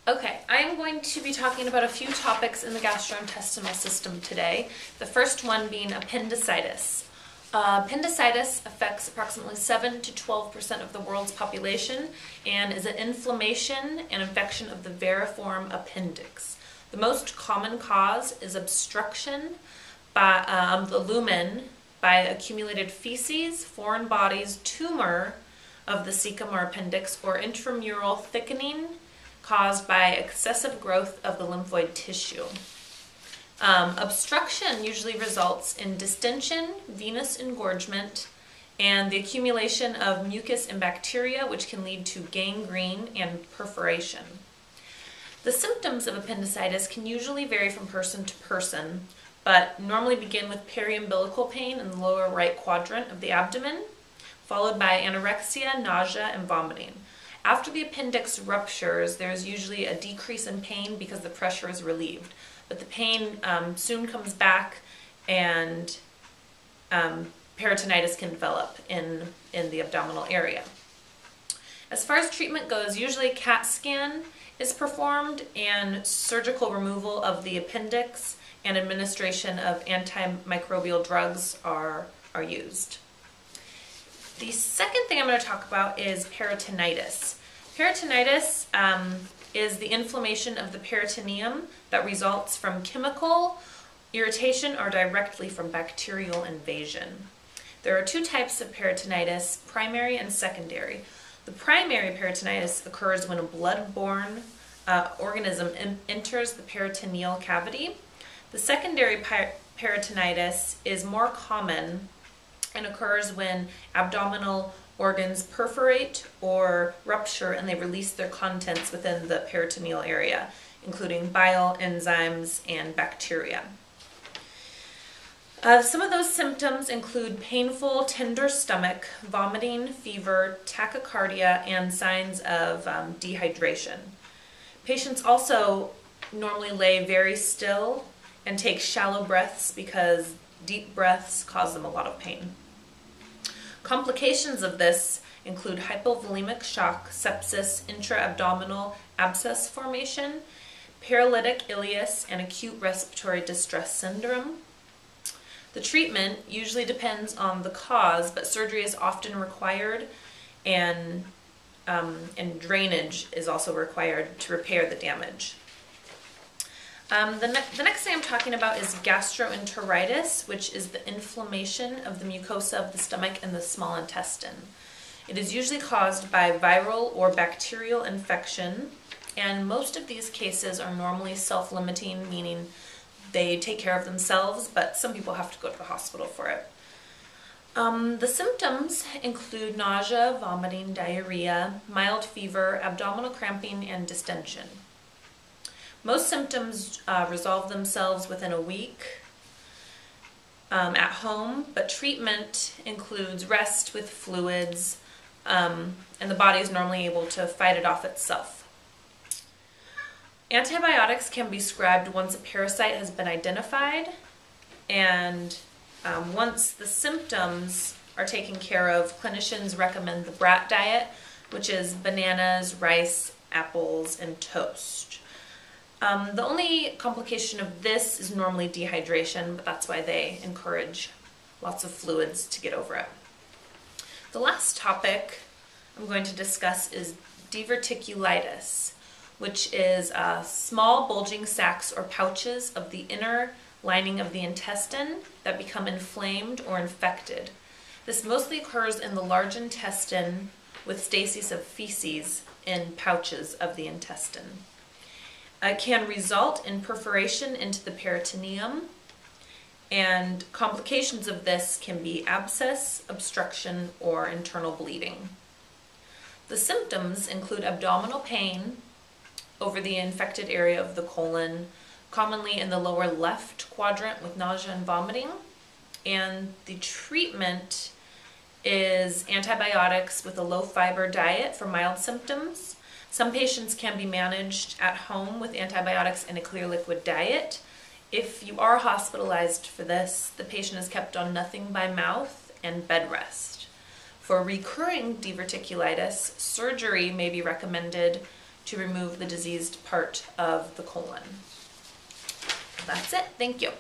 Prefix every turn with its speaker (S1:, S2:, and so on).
S1: Okay, I am going to be talking about a few topics in the gastrointestinal system today. The first one being appendicitis. Appendicitis affects approximately 7 to 12% of the world's population and is an inflammation and infection of the variform appendix. The most common cause is obstruction of the lumen by accumulated feces, foreign bodies, tumor of the cecum or appendix, or intramural thickening caused by excessive growth of the lymphoid tissue. Obstruction usually results in distension, venous engorgement, and the accumulation of mucus and bacteria, which can lead to gangrene and perforation. The symptoms of appendicitis can usually vary from person to person, but normally begin with periumbilical pain in the lower right quadrant of the abdomen, followed by anorexia, nausea, and vomiting. After the appendix ruptures, there's usually a decrease in pain because the pressure is relieved, but the pain soon comes back and peritonitis can develop in the abdominal area. As far as treatment goes, usually a CAT scan is performed and surgical removal of the appendix and administration of antimicrobial drugs are used. The second thing I'm going to talk about is peritonitis. Peritonitis is the inflammation of the peritoneum that results from chemical irritation or directly from bacterial invasion. There are two types of peritonitis, primary and secondary. The primary peritonitis occurs when a blood-borne organism enters the peritoneal cavity. The secondary peritonitis is more common and occurs when abdominal organs perforate or rupture and they release their contents within the peritoneal area, including bile, enzymes, and bacteria. Some of those symptoms include painful, tender stomach, vomiting, fever, tachycardia, and signs of dehydration. Patients also normally lay very still and take shallow breaths because deep breaths cause them a lot of pain. Complications of this include hypovolemic shock, sepsis, intra-abdominal abscess formation, paralytic ileus, and acute respiratory distress syndrome. The treatment usually depends on the cause, but surgery is often required, and drainage is also required to repair the damage. The next thing I'm talking about is gastroenteritis, which is the inflammation of the mucosa of the stomach and the small intestine. It is usually caused by viral or bacterial infection, and most of these cases are normally self-limiting, meaning they take care of themselves, but some people have to go to the hospital for it. The symptoms include nausea, vomiting, diarrhea, mild fever, abdominal cramping, and distension. Most symptoms resolve themselves within a week at home, but treatment includes rest with fluids, and the body is normally able to fight it off itself. Antibiotics can be prescribed once a parasite has been identified, and once the symptoms are taken care of, clinicians recommend the BRAT diet, which is bananas, rice, apples, and toast. The only complication of this is normally dehydration, but that's why they encourage lots of fluids to get over it. The last topic I'm going to discuss is diverticulitis, which is small bulging sacs or pouches of the inner lining of the intestine that become inflamed or infected. This mostly occurs in the large intestine with stasis of feces in pouches of the intestine. It can result in perforation into the peritoneum, and complications of this can be abscess, obstruction, or internal bleeding. The symptoms include abdominal pain over the infected area of the colon, commonly in the lower left quadrant with nausea and vomiting, and the treatment is antibiotics with a low-fiber diet for mild symptoms. Some patients can be managed at home with antibiotics and a clear liquid diet. If you are hospitalized for this, the patient is kept on nothing by mouth and bed rest. For recurring diverticulitis, surgery may be recommended to remove the diseased part of the colon. That's it. Thank you.